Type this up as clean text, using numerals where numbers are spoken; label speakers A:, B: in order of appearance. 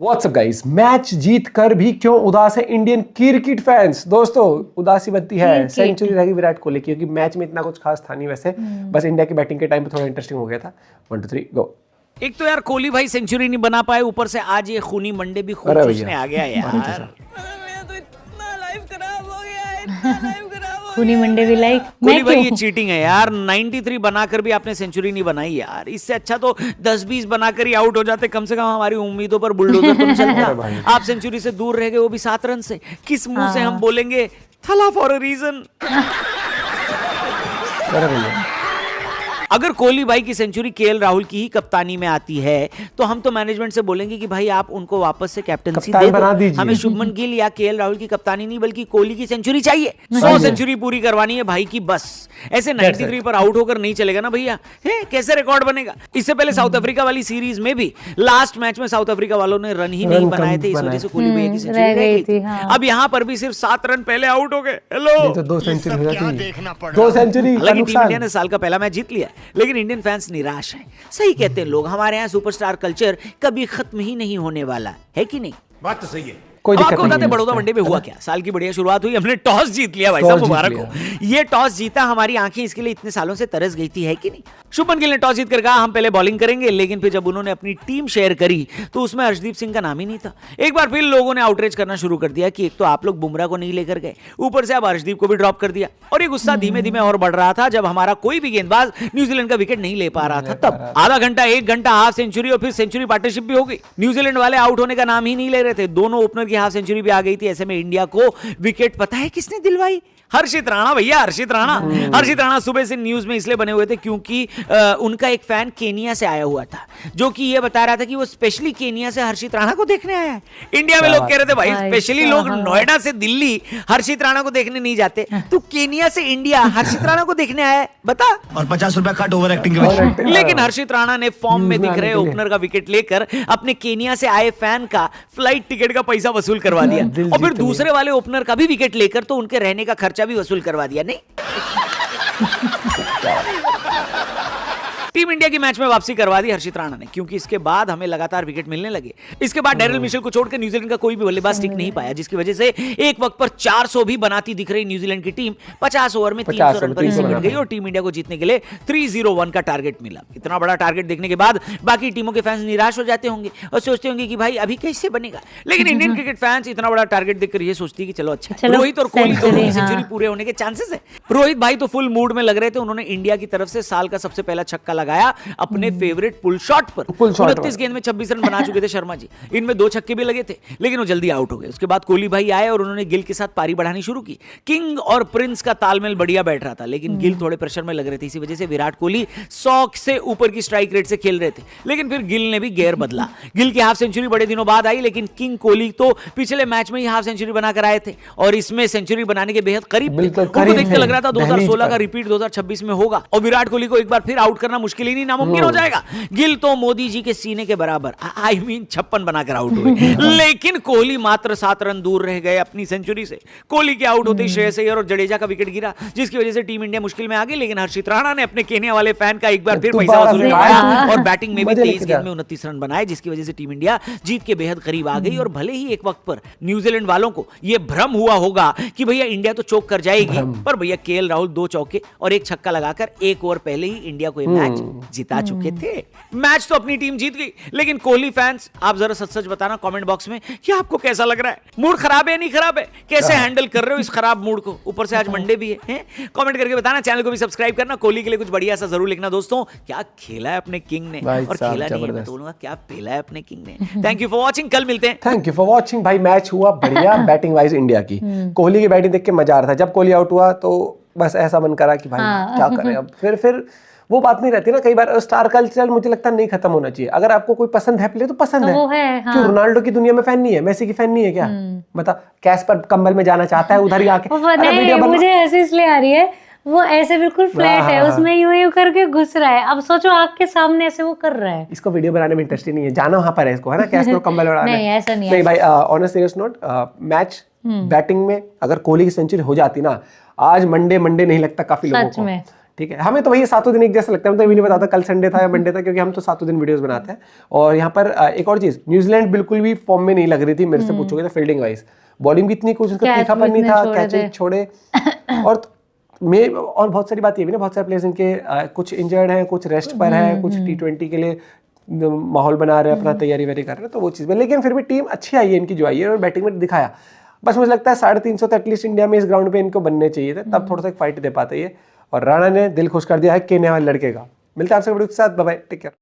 A: WhatsApp guys, match जीत कर भी क्यों उदास है इंडियन क्रिकेट फैंस। दोस्तों उदासी बनती है, सेंचुरी रही विराट कोहली की, क्योंकि मैच में इतना कुछ खास था नहीं वैसे, बस इंडिया की बैटिंग के टाइम पे थोड़ा इंटरेस्टिंग हो गया था। 1 2 3 गो।
B: एक तो यार कोहली भाई सेंचुरी नहीं बना पाए, ऊपर से आज ये खूनी मंडे भी खून चूसने आ गया यार।
C: खूनी मंडे भी लाइक
B: कोहली भाई ये चीटिंग है यार। 93 बनाकर भी आपने सेंचुरी नहीं बनाई यार। इससे अच्छा तो 10-20 बनाकर ही आउट हो जाते, कम से कम हमारी उम्मीदों पर बुलडोजर तो चलता। आप सेंचुरी से दूर रह गए, वो भी 7 रन से। किस मुंह से हम बोलेंगे थला फॉर अ रीजन। अगर कोहली भाई की सेंचुरी केएल राहुल की ही कप्तानी में आती है तो हम तो मैनेजमेंट से बोलेंगे कि भाई आप उनको वापस से कैप्टनसी दे दो। हमें शुभमन गिल या केएल राहुल की कप्तानी नहीं बल्कि कोहली की सेंचुरी चाहिए। 100 सेंचुरी पूरी करवानी है भाई की बस। ऐसे 93 पर आउट होकर नहीं चलेगा ना भैया। कैसे रिकॉर्ड बनेगा? इससे पहले साउथ अफ्रीका वाली सीरीज में भी लास्ट मैच में साउथ अफ्रीका वालों ने रन ही नहीं बनाए थे, इस वजह से कोहली भैया की सेंचुरी रह गई थी। अब यहाँ पर भी सिर्फ 7 रन पहले आउट हो गए। हेलो,
A: 2 सेंचुरी हो जाती, 2 सेंचुरी।
B: हालांकि टीम इंडिया ने साल का पहला मैच जीत लिया, लेकिन इंडियन फैंस निराश हैं। सही कहते हैं लोग, हमारे यहाँ सुपरस्टार कल्चर कभी खत्म ही नहीं होने वाला है कि नहीं?
D: बात तो सही है।
B: आपको बताते बड़ौदा वनडे में हुआ क्या। साल की बढ़िया शुरुआत हुई, हमने टॉस जीत लिया भाई साहब, मुबारक हो। ये टॉस जीता, हमारी आंखें इसके लिए इतने सालों से तरस गई थी, है कि नहीं? शुभमन गिल ने टॉस जीतकर कहा हम पहले बॉलिंग करेंगे, लेकिन फिर जब उन्होंने अपनी टीम शेयर करी तो उसमें हर्षदीप सिंह का नाम ही नहीं था। एक बार फिर लोगों ने आउटरीच करना शुरू कर दिया कि एक तो आप लोग बुमराह को नहीं लेकर गए, ऊपर से अब हर्षदीप को भी ड्रॉप कर दिया। और ये गुस्सा धीमे धीमे और बढ़ रहा था जब हमारा कोई भी गेंदबाज न्यूजीलैंड का विकेट नहीं ले पा रहा था। तब आधा घंटा, 1 घंटा हाफ सेंचुरी और फिर सेंचुरी पार्टनरशिप भी हो गई। न्यूजीलैंड वाले आउट होने का नाम ही नहीं ले रहे थे। दोनों ओपनर की हाफ सेंचुरी भी आ गई थी। ऐसे में इंडिया को विकेट पता है किसने दिलवाई? हर्षित राणा भैया, हर्षित राणा। हर्षित राणा सुबह से न्यूज में इसलिए बने हुए थे क्योंकि उनका एक फैन केनिया से आया हुआ था, जो कि ये बता रहा था कि वो स्पेशली केनिया से हर्षित राणा को देखने आया है। इंडिया में लोग कह रहे थे भाई स्पेशली लोग नोएडा से दिल्ली हर्षित राणा को देखने नहीं जाते, तू केनिया से इंडिया हर्षित राणा को देखने आया है, बता।
D: और 50 रुपया कट ओवर एक्टिंग के।
B: लेकिन हर्षित राणा ने फॉर्म में दिख रहे ओपनर का विकेट लेकर अपने केनिया से आए फैन का फ्लाइट टिकट का पैसा वसूल करवा दिया, और फिर दूसरे वाले ओपनर का भी विकेट लेकर तो उनके रहने का खर्चा भी वसूल करवा दिया। नहीं टीम इंडिया की मैच में वापसी करवा दी हर्षित राणा ने, क्योंकि इसके बाद हमें लगातार विकेट मिलने लगे। इसके बाद डैरिल मिशेल को छोड़कर न्यूजीलैंड का कोई भी बल्लेबाज टिक नहीं पाया, जिसकी वजह से एक वक्त पर 400 भी बनाती दिख रही न्यूजीलैंड की टीम 50 ओवर में 300 रन पर ही सिमट गई और टीम इंडिया को जीतने के लिए 301 का टारगेट मिला। इतना बड़ा टारगेट देखने के बाद बाकी टीमों के फैंस निराश हो जाते होंगे और सोचते होंगे कि भाई अभी कैसे बनेगा। लेकिन इंडियन क्रिकेट फैंस इतना बड़ा टारगेट देखकर ये सोचती है कि चलो अच्छा, रोहित और कोहली दोनों की सेंचुरी पूरे होने के चांसेस है। रोहित भाई तो फुल मूड में लग रहे थे, उन्होंने इंडिया की तरफ से साल का सबसे पहला छक्का लगाया अपने फेवरेट पुल शॉट पर। 29 गेंद में 26 रन बना चुके थे शर्मा जी, इनमें 2 छक्के भी लगे थे, लेकिन वो जल्दी आउट हो गए। उसके बाद कोहली भाई आए और उन्होंने गिल के साथ पारी बढ़ानी शुरू की। किंग और प्रिंस का तालमेल बढ़िया बैठ रहा था, लेकिन गिल थोड़े प्रेशर में लग रहे थे। इसी वजह से विराट कोहली 100 से ऊपर की स्ट्राइक रेट से खेल रहे थे, लेकिन फिर गिल ने भी गियर बदला। गिल की हाफ सेंचुरी बड़े दिनों बाद आई, लेकिन किंग कोहली तो पिछले मैच में ही हाफ सेंचुरी बनाकर आए थे और इसमें सेंचुरी बनाने के बेहद करीब थे। उनको देखते लग रहा था 2016 का रिपीट 2026 में होगा और विराट कोहली को एक बार फिर आउट करना मुश्किल ही नहीं, नामुमकिन हो जाएगा। गिल तो मोदी जी के सीने के बराबर, आई मीन 56 बनाकर आउट हुए, लेकिन कोहली मात्र 7 रन दूर रह गए अपनी सेंचुरी से। कोहली के आउट होते ही श्रेयस अय्यर और जडेजा का विकेट गिरा, जिसकी वजह से टीम इंडिया मुश्किल में आ गई। लेकिन हर्षित राणा ने अपने केन्या वाले फैन का एक बार फिर पैसा वसूल करवाया और बैटिंग में भी 23 गेंद में 29 रन बनाए, जिसकी वजह से टीम इंडिया जीत के बेहद करीब आ गई। और भले ही एक वक्त पर न्यूजीलैंड वालों को यह भ्रम हुआ होगा कि भैया इंडिया तो चौक कर जाएगी, पर भैया केएल राहुल 2 चौके और 1 छक्का लगाकर 1 ओवर पहले ही इंडिया को यह मैच जिता चुके थे। मैच तो अपनी टीम जीत गई, लेकिन कोहली फैंस आप जरा सच सच बताना कमेंट बॉक्स में कि आपको कैसा लग रहा है। मूड खराब है या नहीं खराब है? कैसे हैंडल कर रहे हो इस खराब मूड को? ऊपर से आज मंडे भी है? कमेंट करके बताना, चैनल को भी सब्सक्राइब करना। कोहली के लिए कुछ बढ़िया सा जरूर लिखना दोस्तों। क्या खेला है अपने किंग ने, और खेला नहीं है मैं बोलूंगा क्या पेला है अपने किंग ने। थैंक यू फॉर वॉचिंग, कल मिलते हैं।
A: थैंक यू फॉर वॉचिंग भाई। मैच हुआ बढ़िया बैटिंग वाइज इंडिया की। कोहली की बैटिंग देख के मजा आ रहा था। जब कोहली आउट हुआ तो बस ऐसा मन करा कि भाई क्या करें अब। फिर वो बात नहीं रहती ना, कई बार स्टार कल्चर मुझे लगता है नहीं खत्म होना चाहिए। अगर आपको कोई पसंद है प्ले तो पसंद है, हाँ। क्यों रोनाल्डो की दुनिया में फैन नहीं है, मेसी की फैन नहीं है क्या? बता, कैश पर कंबल में जाना चाहता है उधर ही आके।
C: मुझे ऐसे इसलिए आ रही है, वो ऐसे बिल्कुल फ्लैट है, उसमें यूं करके घुस रहा है। अब सोचो आग के सामने ऐसे वो कर रहा है।
A: इसको वीडियो बनाने में इंटरेस्ट ही नहीं है, जाना वहां पर है इसको, है ना, कैश पर कंबल उड़ाना।
C: नहीं ऐसा
A: नहीं भाई, on a serious note, match batting में अगर कोहली की सेंचुरी हो जाती ना, आज मंडे नहीं लगता काफी लोगों को। ठीक है, हमें तो वही 7 दिन एक जैसा लगता है, हमें तो ये भी नहीं पता था कल संडे था या मंडे था, क्योंकि हम तो 7 दिन वीडियोस बनाते हैं। और यहाँ पर एक और चीज, न्यूजीलैंड बिल्कुल भी फॉर्म में नहीं लग रही थी मेरे से पूछोगे तो, फील्डिंग वाइज बॉलिंग भी इतनी कुछ उसका तीखापन नहीं था, कैचेज छोड़े और और बहुत सारी बात ये भी ना, बहुत सारे प्लेयर्स इनके कुछ इंजर्ड हैं, कुछ रेस्ट पर हैं, कुछ T20 के लिए माहौल बना रहे हैं, अपना तैयारी वैयारी कर रहे हैं, तो वो चीज़ में। लेकिन फिर भी टीम अच्छी आई है इनकी जो आई है, और बैटिंग में दिखाया। बस मुझे लगता है 350 तो एटलीस्ट इंडिया में इस ग्राउंड पे इनको बनने चाहिए थे, तब थोड़ा सा फाइट दे पाते ये। और राणा ने दिल खुश कर दिया है केन्या वाले लड़के का। मिलते हैं आपसे वीडियो के साथ, बाय बाय, टेक केयर।